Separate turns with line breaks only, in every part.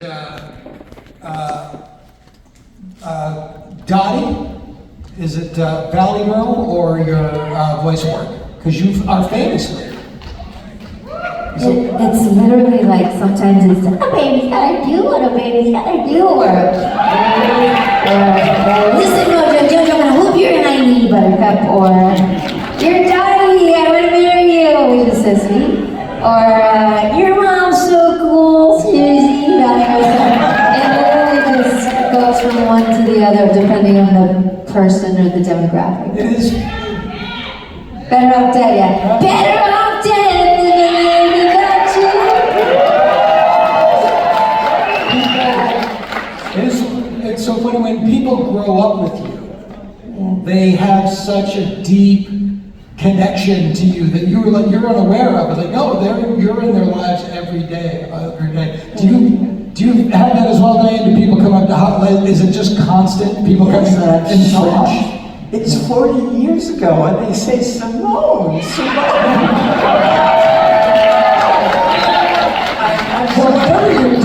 Dottie, is it Valley Girl or your voice work? Because you are famous for it.
It's literally like sometimes it's a baby's gotta do what a baby's gotta do, or listen, Jojo, I'm gonna whoop your hiney, Buttercup, or your Dottie, I wanna marry you, which is so sweet, or your mom's so cool, Susie, that kind of stuff. It literally just goes from one to the other depending on the person or the demographic.
It is.
Better off dead, yeah. Better off dead than a baby without you.
It's so funny when people grow up with you, they have such a deep connection to you that you're unaware of it. Like, no, you're in their lives every day. Do you have that as well, Diane? Do people come up to hotline? Is it just constant? People coming in the flash?
It's 40 years ago, and they say, Simone, Simone.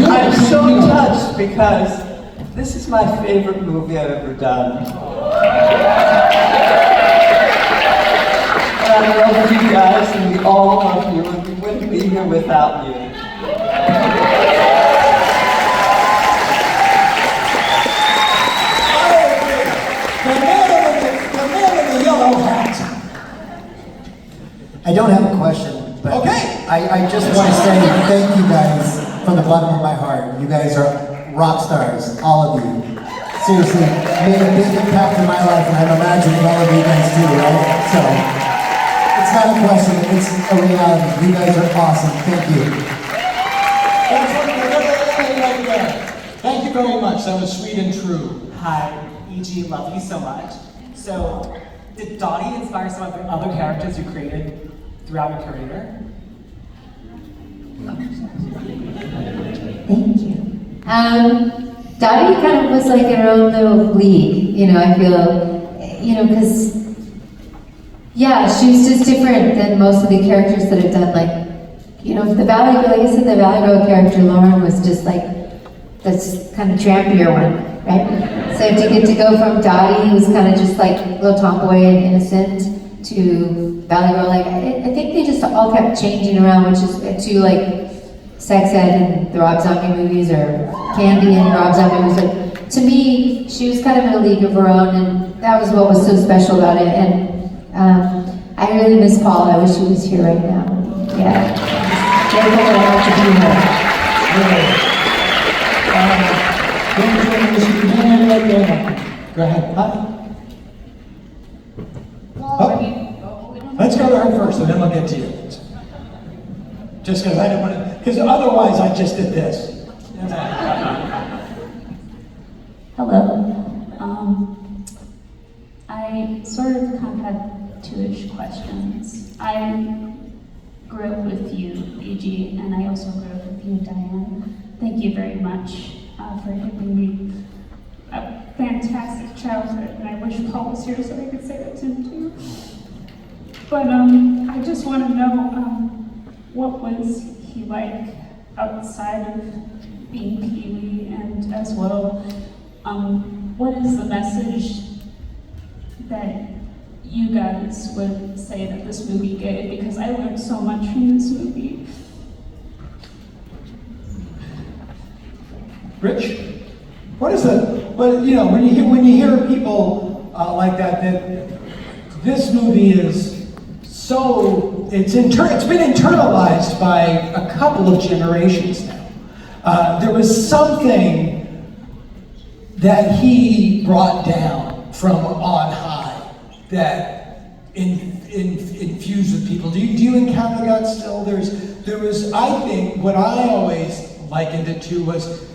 I'm so touched because this is my favorite movie I've ever done. And I love you guys, and we all love you, and we wouldn't be here without you.
I don't have a question, but
okay.
I just want to say thank you guys from the bottom of my heart. You guys are rock stars, all of you. Seriously, made a big impact in my life, and I imagine all of you guys too, right? So, it's not a question, it's a reality. You guys are awesome. Thank you.
Thank you very much. That was sweet and true.
Hi, E.G., love you so much. So, did Dottie inspire some of the other characters you created throughout your career?
Thank you. Dottie kind of was like in her own little league, I feel, because, yeah, she was just different than most of the characters that I've done, the Valley Girl, like I said, the Valley Girl character, Lauren, was just like, this kind of trampier one, right? So to get to go from Dottie, who was kind of just like a little tomboy and innocent, to Valley Girl, I think they just all kept changing around, which is to like Sex Ed and the Rob Zombie movies, or Candy and Rob Zombie movies. So, to me, she was kind of in a league of her own, and that was what was so special about it. And I really miss Paul. I wish he was here right now. Yeah. Grateful that I got to be here.
Go ahead. Let's go to her first, and then we'll get to you. Just because I didn't want to, because otherwise I just did this.
Hello. I sort of kind of had two-ish questions. I grew up with you, E.G., and I also grew up with you, Diane. Thank you very much for giving me a fantastic childhood, and I wish Paul was here so I could say that to him too. But I just want to know, what was he like outside of being Pee-wee, and as well, what is the message that you guys would say that this movie gave? Because I learned so much from this movie.
Rich, what is the? But when you hear people like that this movie is so it's been internalized by a couple of generations now. There was something that he brought down from on high that infused with people. Do you encounter that still? There was, I think, what I always likened it to was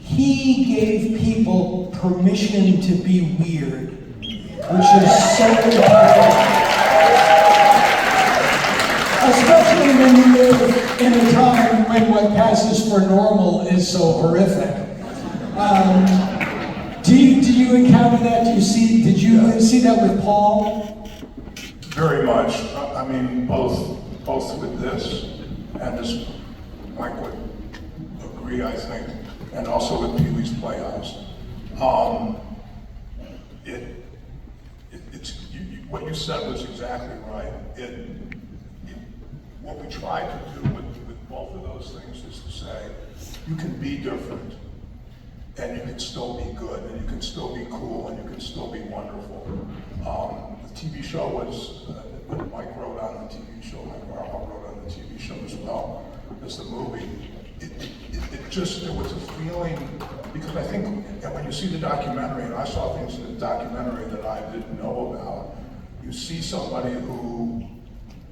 he gave people permission to be weird, which is so important. Especially when you live in a time when what passes for normal is so horrific. Do you encounter that? Did you see that with Paul?
Very much. I mean, both with this and this, Mike would agree, I think. and also with Pee Wee's Playhouse. What you said was exactly right. What we try to do with both of those things is to say, you can be different, and you can still be good, and you can still be cool, and you can still be wonderful. The TV show was, when Mike wrote on the TV show, Mike Warhol wrote on the TV show as well as the movie, there was a feeling, because I think, and when you see the documentary, and I saw things in the documentary that I didn't know about, you see somebody who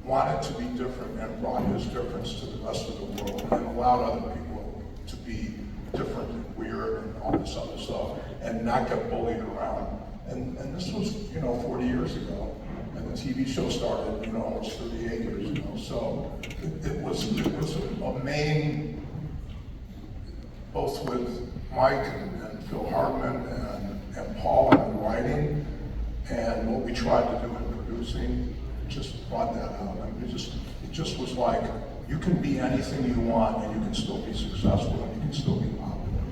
wanted to be different and brought his difference to the rest of the world and allowed other people to be different and weird and all this other stuff and not get bullied around. And this was, 40 years ago. And the TV show started, almost 38 years ago. So it was a main, both with Mike and Phil Hartman and Paul in the writing, and what we tried to do in producing, just brought that out. I mean, it just was like, you can be anything you want, and you can still be successful, and you can still be popular.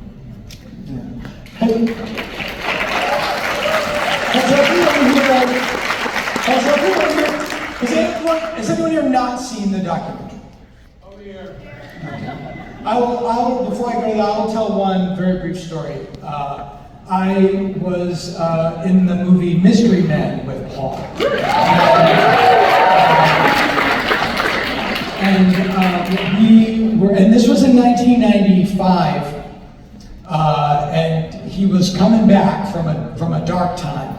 Has anyone here not seen the documentary?
Over here.
Before I go to that, I'll tell one very brief story. I was in the movie Mystery Men with Paul. And this was in 1995, and he was coming back from a dark time.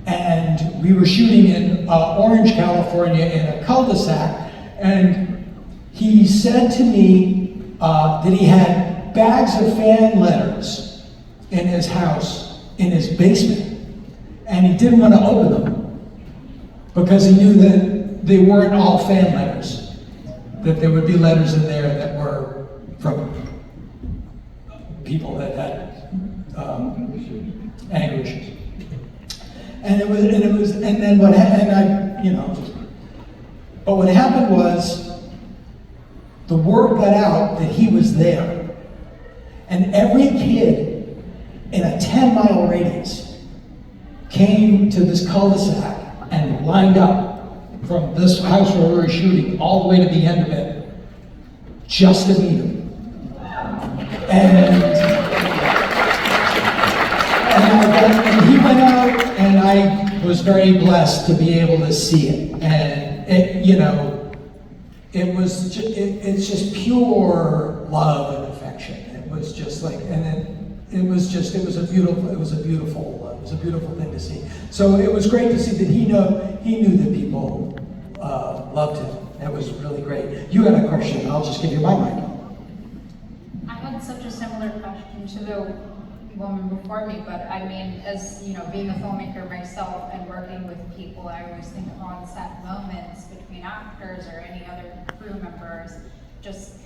And we were shooting in Orange, California in a cul-de-sac, and he said to me that he had bags of fan letters in his house, in his basement, and he didn't want to open them because he knew that they weren't all fan letters, that there would be letters in there that were from people that had anger issues. But what happened was, the word got out that he was there, and every kid in a 10-mile radius came to this cul-de-sac and lined up from this house where we were shooting all the way to the end of it, just to meet him. And he went out, and I was very blessed to be able to see it. And it's just pure love and affection. It was just like, it was a beautiful thing to see. So it was great to see that he knew that people loved him. It was really great. You had a question. I'll just give you my mic.
I had such a similar question to the woman before me, but I mean, as being a filmmaker myself and working with people, I always think of on-set moments between actors or any other crew members. Just